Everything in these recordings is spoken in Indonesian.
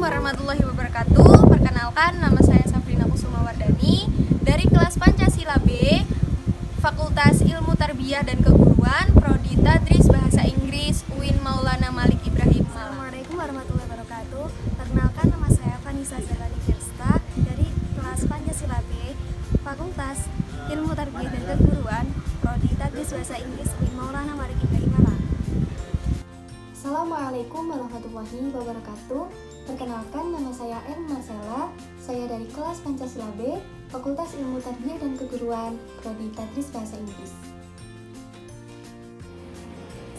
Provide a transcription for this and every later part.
warahmatullahi wabarakatuh. Perkenalkan, nama saya Safrina Kusumawardani dari kelas Pancasila B, Fakultas Ilmu Tarbiyah dan Keguruan, Prodi Tadris Bahasa Inggris, UIN Maulana Malik Ibrahim, Malang. Assalamualaikum warahmatullahi wabarakatuh. Perkenalkan, nama saya Vanessa Zalani Firsta dari kelas Pancasila B, Fakultas Ilmu Tarbiyah dan Keguruan, Prodi Tadris Bahasa Inggris, UIN Maulana Malik Ibrahim, Malang. Assalamualaikum warahmatullahi wabarakatuh. Perkenalkan, nama saya M. Marcella. Saya dari kelas Pancasila B, Fakultas Ilmu Tarbiyah dan Keguruan, Prodi Tadris Bahasa Inggris.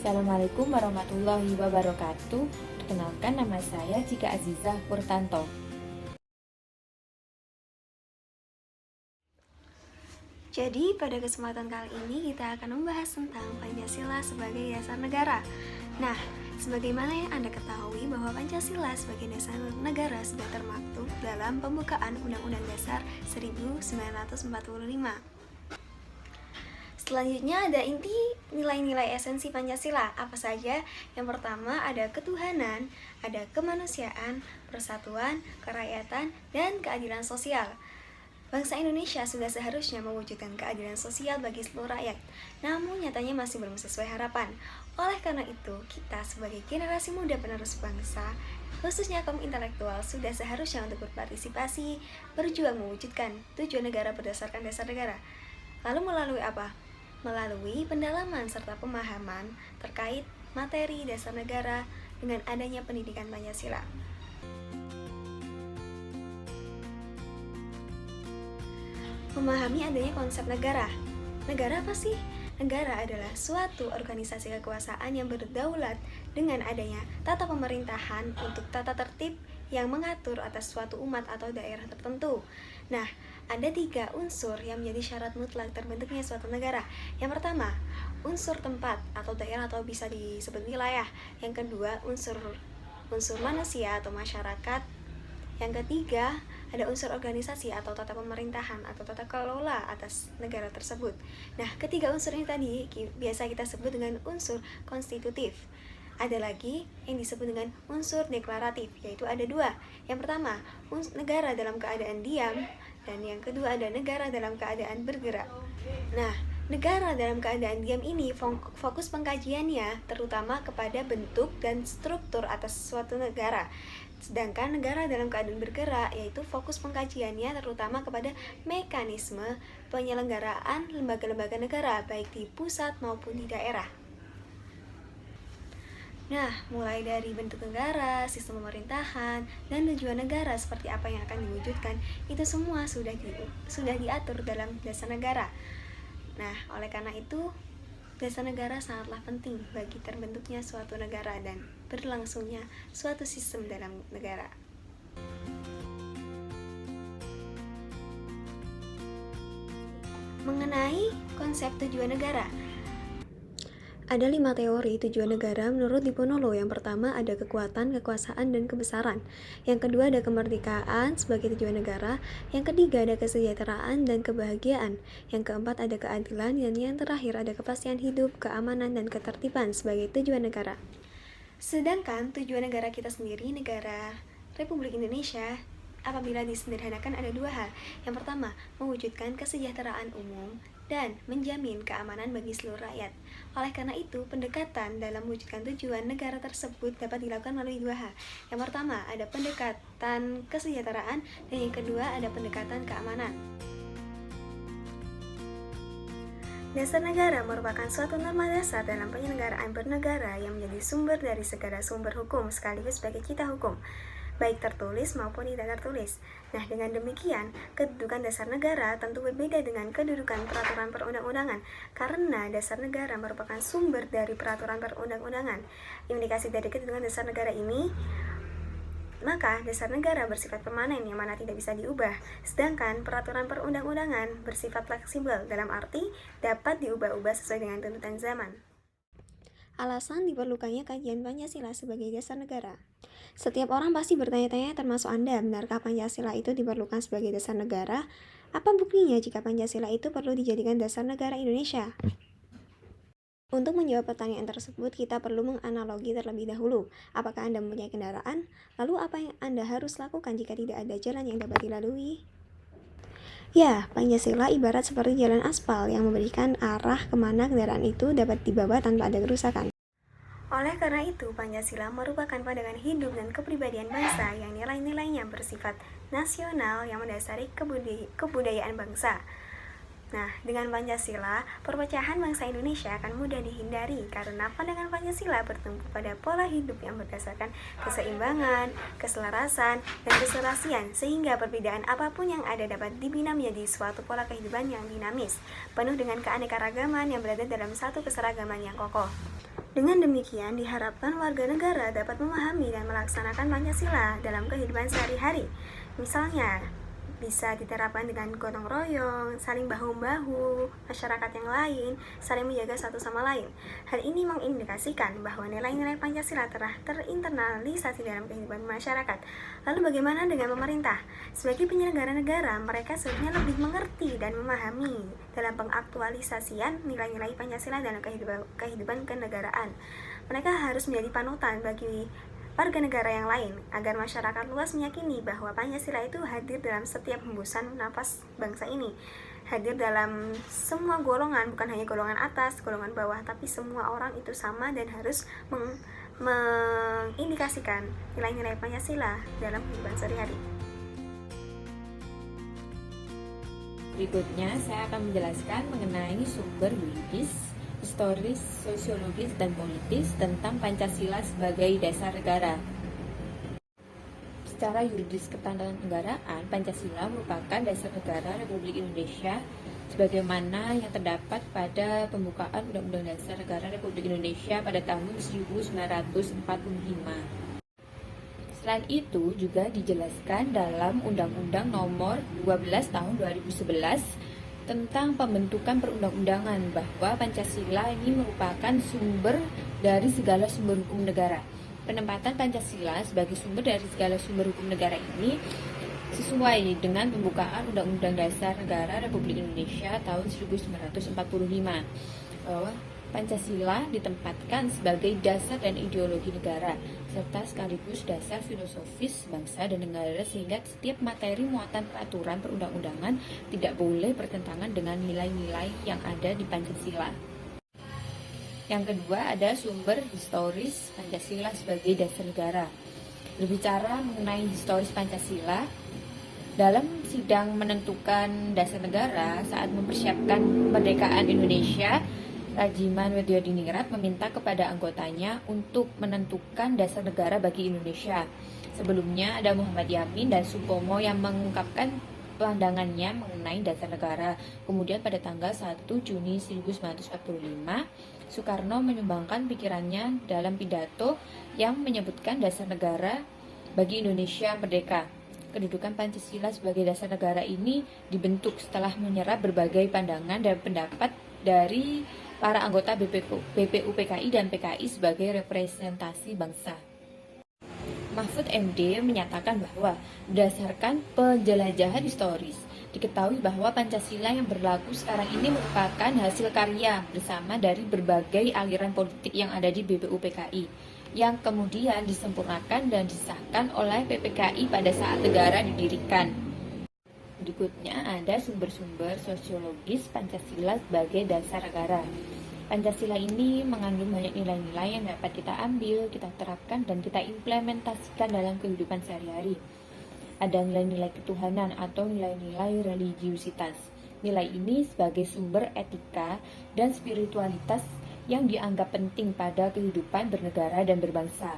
Assalamualaikum warahmatullahi wabarakatuh. Perkenalkan, nama saya Cika Azizah Purtanto. Jadi, pada kesempatan kali ini kita akan membahas tentang Pancasila sebagai dasar negara. Nah, sebagaimana yang Anda ketahui bahwa Pancasila sebagai dasar negara sudah termaktub dalam pembukaan Undang-Undang Dasar 1945. Selanjutnya ada inti nilai-nilai esensi Pancasila. Apa saja? Yang pertama ada ketuhanan, ada kemanusiaan, persatuan, kerakyatan, dan keadilan sosial. Bangsa Indonesia sudah seharusnya mewujudkan keadilan sosial bagi seluruh rakyat, namun nyatanya masih belum sesuai harapan. Oleh karena itu, kita sebagai generasi muda penerus bangsa, khususnya kaum intelektual, sudah seharusnya untuk berpartisipasi, berjuang mewujudkan tujuan negara berdasarkan dasar negara. Lalu melalui apa? Melalui pendalaman serta pemahaman terkait materi dasar negara dengan adanya pendidikan Pancasila. Memahami adanya konsep negara. Negara apa sih? Negara adalah suatu organisasi kekuasaan yang berdaulat dengan adanya tata pemerintahan untuk tata tertib yang mengatur atas suatu umat atau daerah tertentu. Nah, ada 3 unsur yang menjadi syarat mutlak terbentuknya suatu negara. Yang pertama, unsur tempat atau daerah atau bisa disebut wilayah. Yang kedua, unsur manusia atau masyarakat. Yang ketiga, ada unsur organisasi atau tata pemerintahan atau tata kelola atas negara tersebut. Nah, ketiga unsur ini tadi biasa kita sebut dengan unsur konstitutif. Ada lagi yang disebut dengan unsur deklaratif, yaitu ada 2. Yang pertama, negara dalam keadaan diam, dan yang kedua ada negara dalam keadaan bergerak. Nah, negara dalam keadaan diam ini fokus pengkajiannya terutama kepada bentuk dan struktur atas suatu negara. Sedangkan negara dalam keadaan bergerak yaitu fokus pengkajiannya terutama kepada mekanisme penyelenggaraan lembaga-lembaga negara baik di pusat maupun di daerah. Nah, mulai dari bentuk negara, sistem pemerintahan, dan tujuan negara seperti apa yang akan diwujudkan, itu semua sudah diatur dalam dasar negara. Nah, oleh karena itu, dasar negara sangatlah penting bagi terbentuknya suatu negara dan berlangsungnya suatu sistem dalam negara. Mengenai konsep tujuan negara, ada 5 teori tujuan negara menurut Diponolo. Yang pertama ada kekuatan, kekuasaan, dan kebesaran. Yang kedua ada kemerdekaan sebagai tujuan negara. Yang ketiga ada kesejahteraan dan kebahagiaan. Yang keempat ada keadilan. Dan yang terakhir ada kepastian hidup, keamanan, dan ketertiban sebagai tujuan negara. Sedangkan tujuan negara kita sendiri, negara Republik Indonesia, apabila disederhanakan ada 2 hal. Yang pertama, mewujudkan kesejahteraan umum dan menjamin keamanan bagi seluruh rakyat. Oleh karena itu, pendekatan dalam mewujudkan tujuan negara tersebut dapat dilakukan melalui 2 hal. Yang pertama, ada pendekatan kesejahteraan, dan yang kedua ada pendekatan keamanan. Dasar negara merupakan suatu norma dasar dalam penyelenggaraan bernegara yang menjadi sumber dari segala sumber hukum sekaligus sebagai kitab hukum, baik tertulis maupun tidak tertulis. Nah, dengan demikian, kedudukan dasar negara tentu berbeda dengan kedudukan peraturan perundang-undangan, karena dasar negara merupakan sumber dari peraturan perundang-undangan. Indikasi dari kedudukan dasar negara ini, maka dasar negara bersifat permanen yang mana tidak bisa diubah, sedangkan peraturan perundang-undangan bersifat fleksibel dalam arti dapat diubah-ubah sesuai dengan tuntutan zaman. Alasan diperlukannya kajian Pancasila sebagai dasar negara. Setiap orang pasti bertanya-tanya, termasuk Anda, benarkah Pancasila itu diperlukan sebagai dasar negara? Apa buktinya jika Pancasila itu perlu dijadikan dasar negara Indonesia? Untuk menjawab pertanyaan tersebut, kita perlu menganalogi terlebih dahulu. Apakah Anda mempunyai kendaraan? Lalu apa yang Anda harus lakukan jika tidak ada jalan yang dapat dilalui? Ya, Pancasila ibarat seperti jalan aspal yang memberikan arah kemana kendaraan itu dapat dibawa tanpa ada kerusakan. Oleh karena itu, Pancasila merupakan pandangan hidup dan kepribadian bangsa yang nilai-nilainya bersifat nasional yang mendasari kebudayaan bangsa. Nah, dengan Pancasila, perpecahan bangsa Indonesia akan mudah dihindari karena pandangan Pancasila bertumpu pada pola hidup yang berdasarkan keseimbangan, keselarasan, dan keserasian, sehingga perbedaan apapun yang ada dapat dibina menjadi suatu pola kehidupan yang dinamis, penuh dengan keanekaragaman yang berada dalam satu keseragaman yang kokoh. Dengan demikian, diharapkan warga negara dapat memahami dan melaksanakan Pancasila dalam kehidupan sehari-hari. Misalnya, bisa diterapkan dengan gotong royong, saling bahu-membahu, masyarakat yang lain, saling menjaga satu sama lain. Hal ini mengindikasikan bahwa nilai-nilai Pancasila telah terinternalisasi dalam kehidupan masyarakat. Lalu bagaimana dengan pemerintah? Sebagai penyelenggara negara, mereka seharusnya lebih mengerti dan memahami dalam pengaktualisasian nilai-nilai Pancasila dalam kehidupan kenegaraan. Mereka harus menjadi panutan bagi warga negara yang lain, agar masyarakat luas meyakini bahwa Pancasila itu hadir dalam setiap hembusan napas bangsa ini, hadir dalam semua golongan, bukan hanya golongan atas, golongan bawah, tapi semua orang itu sama dan harus mengindikasikan nilai-nilai Pancasila dalam kehidupan sehari-hari. Berikutnya saya akan menjelaskan mengenai sumber yuridis, historis, sosiologis, dan politis tentang Pancasila sebagai dasar negara. Secara yuridis ketatanegaraan, Pancasila merupakan dasar negara Republik Indonesia sebagaimana yang terdapat pada pembukaan Undang-Undang Dasar Negara Republik Indonesia pada tahun 1945. Selain itu juga dijelaskan dalam Undang-Undang Nomor 12 Tahun 2011 tentang pembentukan perundang-undangan bahwa Pancasila ini merupakan sumber dari segala sumber hukum negara. Penempatan Pancasila sebagai sumber dari segala sumber hukum negara ini sesuai dengan pembukaan Undang-Undang Dasar Negara Republik Indonesia tahun 1945 bahwa Pancasila ditempatkan sebagai dasar dan ideologi negara serta sekaligus dasar filosofis bangsa dan negara, sehingga setiap materi muatan peraturan perundang-undangan tidak boleh bertentangan dengan nilai-nilai yang ada di Pancasila. Yang kedua ada sumber historis Pancasila sebagai dasar negara. Berbicara mengenai historis Pancasila, dalam sidang menentukan dasar negara saat mempersiapkan kemerdekaan Indonesia, Rajiman Weddiodiningrat meminta kepada anggotanya untuk menentukan dasar negara bagi Indonesia. Sebelumnya ada Muhammad Yamin dan Supomo yang mengungkapkan pandangannya mengenai dasar negara. Kemudian pada tanggal 1 Juni 1945, Soekarno menyumbangkan pikirannya dalam pidato yang menyebutkan dasar negara bagi Indonesia merdeka. Kedudukan Pancasila sebagai dasar negara ini dibentuk setelah menyerap berbagai pandangan dan pendapat dari para anggota BPUPKI dan PKI sebagai representasi bangsa. Mahfud MD menyatakan bahwa berdasarkan penjelajahan historis, diketahui bahwa Pancasila yang berlaku sekarang ini merupakan hasil karya bersama dari berbagai aliran politik yang ada di BPUPKI, yang kemudian disempurnakan dan disahkan oleh PPKI pada saat negara didirikan. Berikutnya ada sumber-sumber sosiologis Pancasila sebagai dasar negara. Pancasila ini mengandung banyak nilai-nilai yang dapat kita ambil, kita terapkan, dan kita implementasikan dalam kehidupan sehari-hari. Ada nilai-nilai ketuhanan atau nilai-nilai religiusitas. Nilai ini sebagai sumber etika dan spiritualitas yang dianggap penting pada kehidupan bernegara dan berbangsa.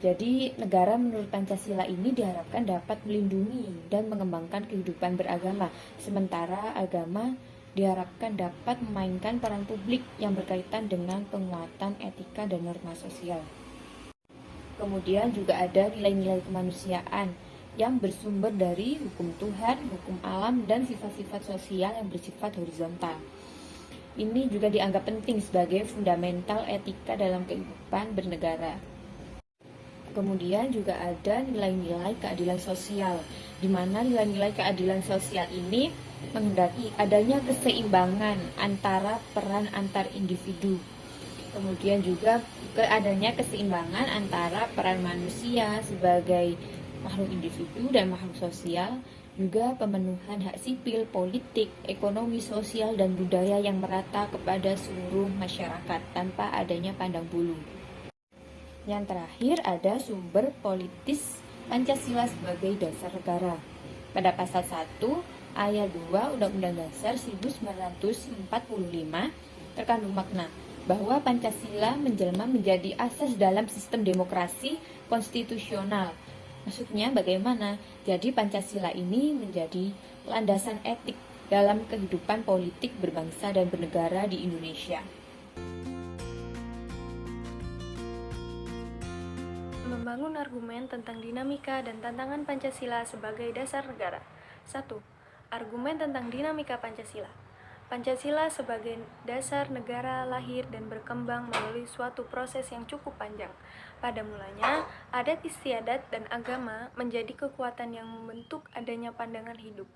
Jadi, negara menurut Pancasila ini diharapkan dapat melindungi dan mengembangkan kehidupan beragama, sementara agama diharapkan dapat memainkan peran publik yang berkaitan dengan penguatan etika dan norma sosial. Kemudian juga ada nilai-nilai kemanusiaan yang bersumber dari hukum Tuhan, hukum alam, dan sifat-sifat sosial yang bersifat horizontal. Ini juga dianggap penting sebagai fundamental etika dalam kehidupan bernegara. Kemudian juga ada nilai-nilai keadilan sosial, di mana nilai-nilai keadilan sosial ini menghendaki adanya keseimbangan antara peran antar individu. Kemudian juga adanya keseimbangan antara peran manusia sebagai makhluk individu dan makhluk sosial, juga pemenuhan hak sipil, politik, ekonomi, sosial, dan budaya yang merata kepada seluruh masyarakat tanpa adanya pandang bulu. Yang terakhir ada sumber politis Pancasila sebagai dasar negara. Pada pasal 1 ayat 2 Undang-Undang Dasar 1945 terkandung makna bahwa Pancasila menjelma menjadi asas dalam sistem demokrasi konstitusional. Maksudnya bagaimana? Jadi Pancasila ini menjadi landasan etik dalam kehidupan politik berbangsa dan bernegara di Indonesia. Membangun argumen tentang dinamika dan tantangan Pancasila sebagai dasar negara. 1. Argumen tentang dinamika Pancasila. Pancasila sebagai dasar negara lahir dan berkembang melalui suatu proses yang cukup panjang. Pada mulanya, adat istiadat dan agama menjadi kekuatan yang membentuk adanya pandangan hidup.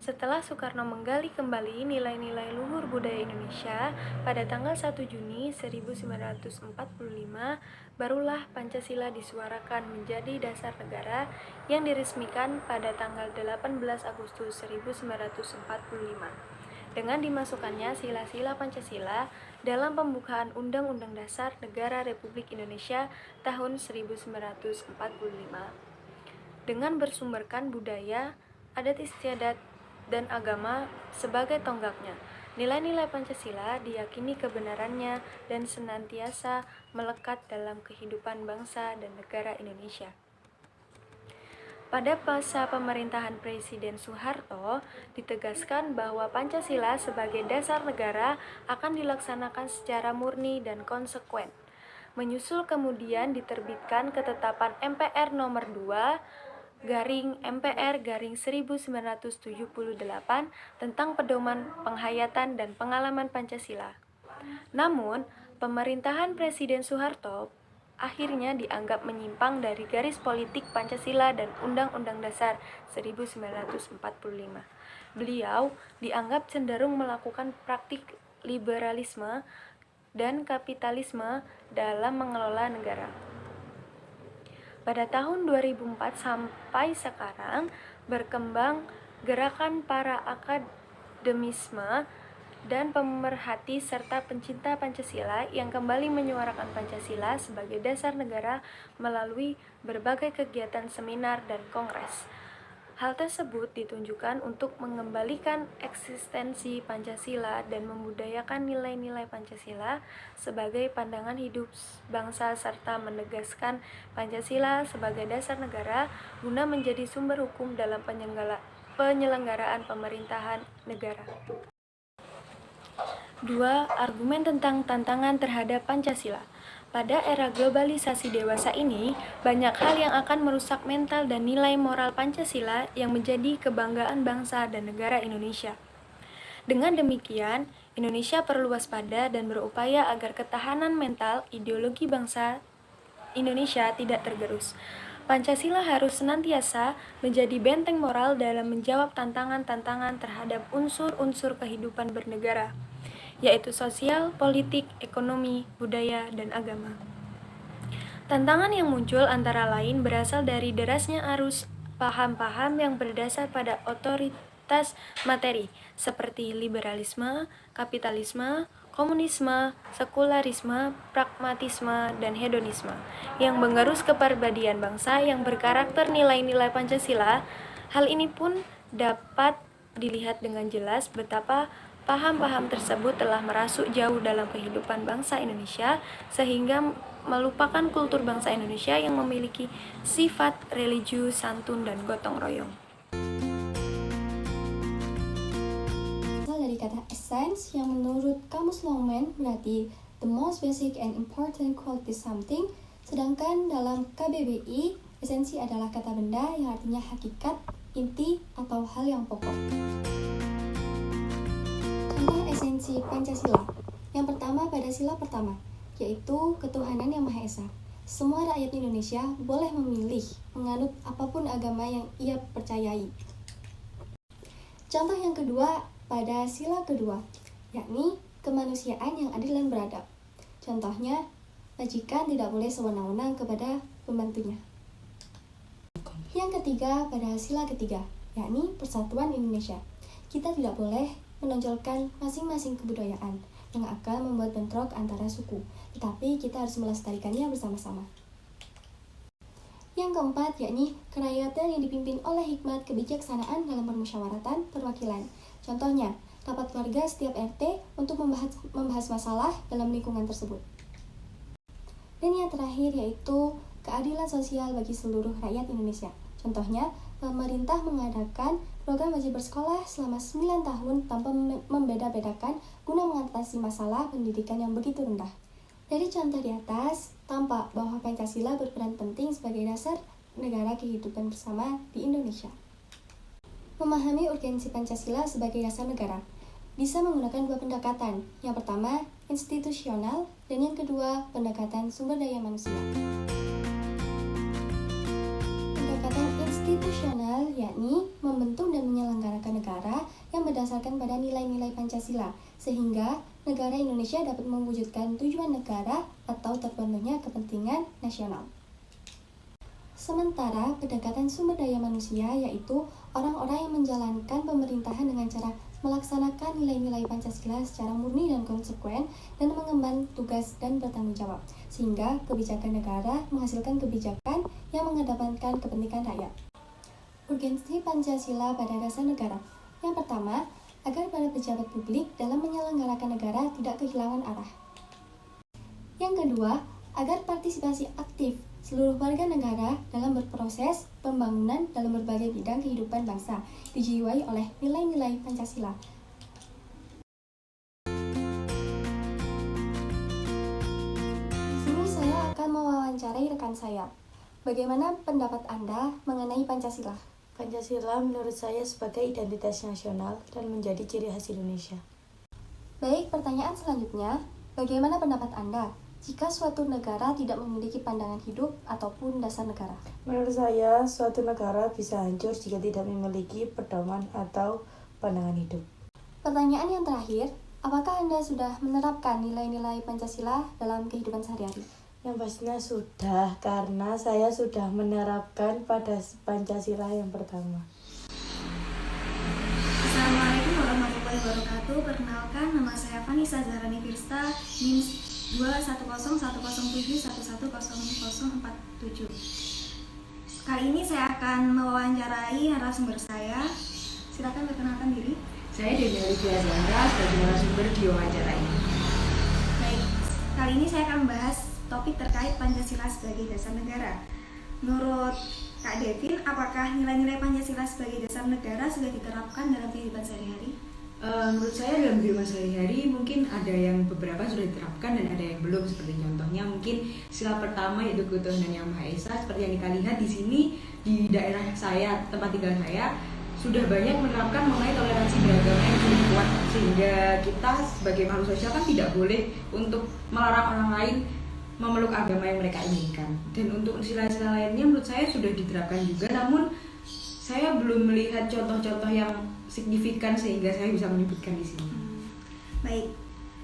Setelah Soekarno menggali kembali nilai-nilai luhur budaya Indonesia, pada tanggal 1 Juni 1945, barulah Pancasila disuarakan menjadi dasar negara yang diresmikan pada tanggal 18 Agustus 1945. Dengan dimasukkannya sila-sila Pancasila dalam pembukaan Undang-Undang Dasar Negara Republik Indonesia tahun 1945. Dengan bersumberkan budaya, adat istiadat, dan agama sebagai tonggaknya, nilai-nilai Pancasila diyakini kebenarannya dan senantiasa melekat dalam kehidupan bangsa dan negara Indonesia. Pada masa pemerintahan Presiden Soeharto, ditegaskan bahwa Pancasila sebagai dasar negara akan dilaksanakan secara murni dan konsekuen. Menyusul kemudian diterbitkan Ketetapan MPR Nomor 2/MPR/1978 tentang pedoman penghayatan dan pengalaman Pancasila. Namun, pemerintahan Presiden Soeharto akhirnya dianggap menyimpang dari garis politik Pancasila dan Undang-Undang Dasar 1945. Beliau dianggap cenderung melakukan praktik liberalisme dan kapitalisme dalam mengelola negara. Pada tahun 2004 sampai sekarang berkembang gerakan para akademisme dan pemerhati serta pencinta Pancasila yang kembali menyuarakan Pancasila sebagai dasar negara melalui berbagai kegiatan seminar dan kongres. Hal tersebut ditunjukkan untuk mengembalikan eksistensi Pancasila dan membudayakan nilai-nilai Pancasila sebagai pandangan hidup bangsa serta menegaskan Pancasila sebagai dasar negara guna menjadi sumber hukum dalam penyelenggaraan pemerintahan negara. 2. Argumen tentang tantangan terhadap Pancasila. Pada era globalisasi dewasa ini, banyak hal yang akan merusak mental dan nilai moral Pancasila yang menjadi kebanggaan bangsa dan negara Indonesia. Dengan demikian, Indonesia perlu waspada dan berupaya agar ketahanan mental ideologi bangsa Indonesia tidak tergerus. Pancasila harus senantiasa menjadi benteng moral dalam menjawab tantangan-tantangan terhadap unsur-unsur kehidupan bernegara, yaitu sosial, politik, ekonomi, budaya, dan agama. Tantangan yang muncul antara lain berasal dari derasnya arus paham-paham yang berdasar pada otoritas materi, seperti liberalisme, kapitalisme, komunisme, sekularisme, pragmatisme, dan hedonisme, yang mengerus kepribadian bangsa yang berkarakter nilai-nilai Pancasila. Hal ini pun dapat dilihat dengan jelas betapa paham-paham tersebut telah merasuk jauh dalam kehidupan bangsa Indonesia sehingga melupakan kultur bangsa Indonesia yang memiliki sifat religius, santun, dan gotong royong. Dari kata essence yang menurut Kamus Longman berarti the most basic and important quality something, sedangkan dalam KBBI esensi adalah kata benda yang artinya hakikat, inti, atau hal yang pokok. Contoh esensi Pancasila. Yang pertama pada sila pertama, yaitu ketuhanan yang Maha Esa. Semua rakyat Indonesia boleh memilih menganut apapun agama yang ia percayai. Contoh yang kedua pada sila kedua, yakni kemanusiaan yang adil dan beradab. Contohnya, majikan tidak boleh sewenang-wenang kepada pembantunya. Yang ketiga pada sila ketiga, yakni persatuan Indonesia. Kita tidak boleh menonjolkan masing-masing kebudayaan yang akan membuat bentrok antara suku, tetapi kita harus melestarikannya bersama-sama. Yang keempat, yakni kerakyatan yang dipimpin oleh hikmat kebijaksanaan dalam permusyawaratan perwakilan. Contohnya, rapat keluarga setiap RT untuk membahas masalah dalam lingkungan tersebut. Dan yang terakhir yaitu keadilan sosial bagi seluruh rakyat Indonesia. Contohnya, pemerintah mengadakan program wajib bersekolah selama 9 tahun tanpa membeda-bedakan guna mengatasi masalah pendidikan yang begitu rendah. Dari contoh di atas, tampak bahwa Pancasila berperan penting sebagai dasar negara kehidupan bersama di Indonesia. Memahami urgensi Pancasila sebagai dasar negara bisa menggunakan dua pendekatan. Yang pertama, institusional, dan yang kedua, pendekatan sumber daya manusia. Pendekatan institusional yakni membentuk dan menyelenggarakan negara yang berdasarkan pada nilai-nilai Pancasila, sehingga negara Indonesia dapat mewujudkan tujuan negara atau terpenuhnya kepentingan nasional. Sementara pendekatan sumber daya manusia yaitu orang-orang yang menjalankan pemerintahan dengan cara melaksanakan nilai-nilai Pancasila secara murni dan konsekuen dan mengemban tugas dan bertanggung jawab, sehingga kebijakan negara menghasilkan kebijakan yang mengedepankan kepentingan rakyat. Urgensi Pancasila pada dasar negara. Yang pertama, agar para pejabat publik dalam menyelenggarakan negara tidak kehilangan arah. Yang kedua, agar partisipasi aktif seluruh warga negara dalam berproses pembangunan dalam berbagai bidang kehidupan bangsa dijiwai oleh nilai-nilai Pancasila. Di sini saya akan mewawancarai rekan saya. Bagaimana pendapat Anda mengenai Pancasila? Pancasila menurut saya sebagai identitas nasional dan menjadi ciri khas Indonesia. Baik, pertanyaan selanjutnya, bagaimana pendapat Anda jika suatu negara tidak memiliki pandangan hidup ataupun dasar negara? Menurut saya, suatu negara bisa hancur jika tidak memiliki pedoman atau pandangan hidup. Pertanyaan yang terakhir, apakah Anda sudah menerapkan nilai-nilai Pancasila dalam kehidupan sehari-hari? Yang pastinya sudah, karena saya sudah menerapkan pada Pancasila yang pertama. Assalamualaikum warahmatullahi wabarakatuh. Perkenalkan, nama saya Vanessa Zahrani Firsta, NIM 2101071100047. Kali ini saya akan mewawancarai narasumber saya. Silakan perkenalkan diri. Saya Dewi Olivia Zandra sebagai narasumber di wawancara ini. Baik, kali ini saya akan membahas topik terkait Pancasila sebagai dasar negara. Menurut Kak Devin, apakah nilai-nilai Pancasila sebagai dasar negara sudah diterapkan dalam kehidupan sehari-hari? Menurut saya dalam kehidupan sehari-hari mungkin ada yang beberapa sudah diterapkan dan ada yang belum. Seperti contohnya mungkin sila pertama yaitu ketuhanan yang Maha Esa. Seperti yang kita lihat di sini di daerah saya, tempat tinggal saya, sudah banyak menerapkan mengenai toleransi beragama yang cukup kuat, sehingga kita sebagai makhluk sosial kan tidak boleh untuk melarang orang lain memeluk agama yang mereka inginkan. Dan untuk sila-sila lainnya menurut saya sudah diterapkan juga, namun saya belum melihat contoh-contoh yang signifikan sehingga saya bisa menyebutkan di sini. Baik,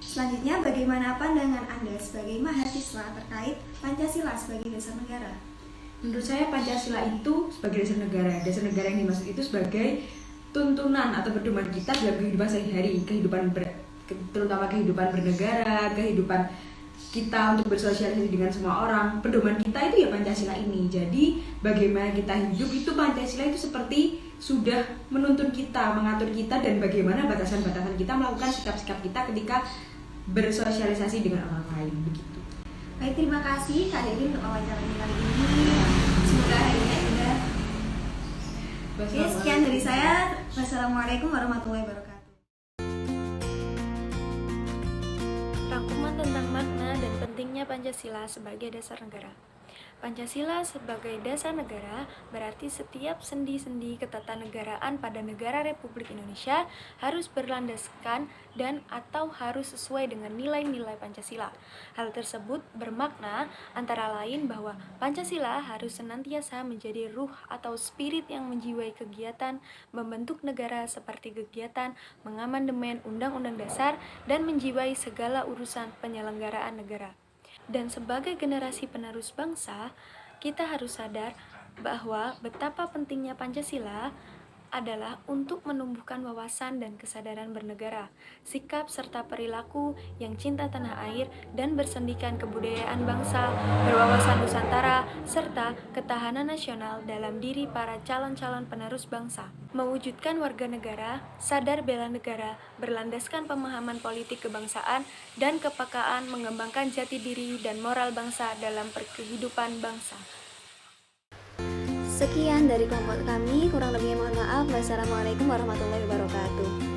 selanjutnya bagaimana pandangan Anda sebagai mahasiswa terkait Pancasila sebagai dasar negara? Menurut saya Pancasila itu sebagai dasar negara. Dasar negara yang dimaksud itu sebagai tuntunan atau pedoman kita dalam kehidupan sehari-hari, terutama kehidupan bernegara, kehidupan kita untuk bersosialisasi dengan semua orang. Pedoman kita itu ya Pancasila ini. Jadi bagaimana kita hidup itu Pancasila itu seperti sudah menuntun kita, mengatur kita, dan bagaimana batasan-batasan kita melakukan sikap-sikap kita ketika bersosialisasi dengan orang lain, begitu. Baik, terima kasih Kak Devin untuk wawancaranya kali ini. Semoga hadirnya indah. Oke, sekian dari saya. Wassalamualaikum warahmatullahi wabarakatuh. Rangkuman tentang makna dan pentingnya Pancasila sebagai dasar negara. Pancasila sebagai dasar negara berarti setiap sendi-sendi ketatanegaraan pada negara Republik Indonesia harus berlandaskan dan atau harus sesuai dengan nilai-nilai Pancasila. Hal tersebut bermakna antara lain bahwa Pancasila harus senantiasa menjadi ruh atau spirit yang menjiwai kegiatan membentuk negara seperti kegiatan mengamandemen Undang-Undang Dasar dan menjiwai segala urusan penyelenggaraan negara. Dan sebagai generasi penerus bangsa, kita harus sadar bahwa betapa pentingnya Pancasila adalah untuk menumbuhkan wawasan dan kesadaran bernegara, sikap serta perilaku yang cinta tanah air dan bersendikan kebudayaan bangsa, berwawasan Nusantara, serta ketahanan nasional dalam diri para calon-calon penerus bangsa. Mewujudkan warga negara, sadar bela negara, berlandaskan pemahaman politik kebangsaan dan kepekaan mengembangkan jati diri dan moral bangsa dalam kehidupan bangsa. Sekian dari kelompok kami, kurang lebihnya mohon maaf. Wassalamualaikum warahmatullahi wabarakatuh.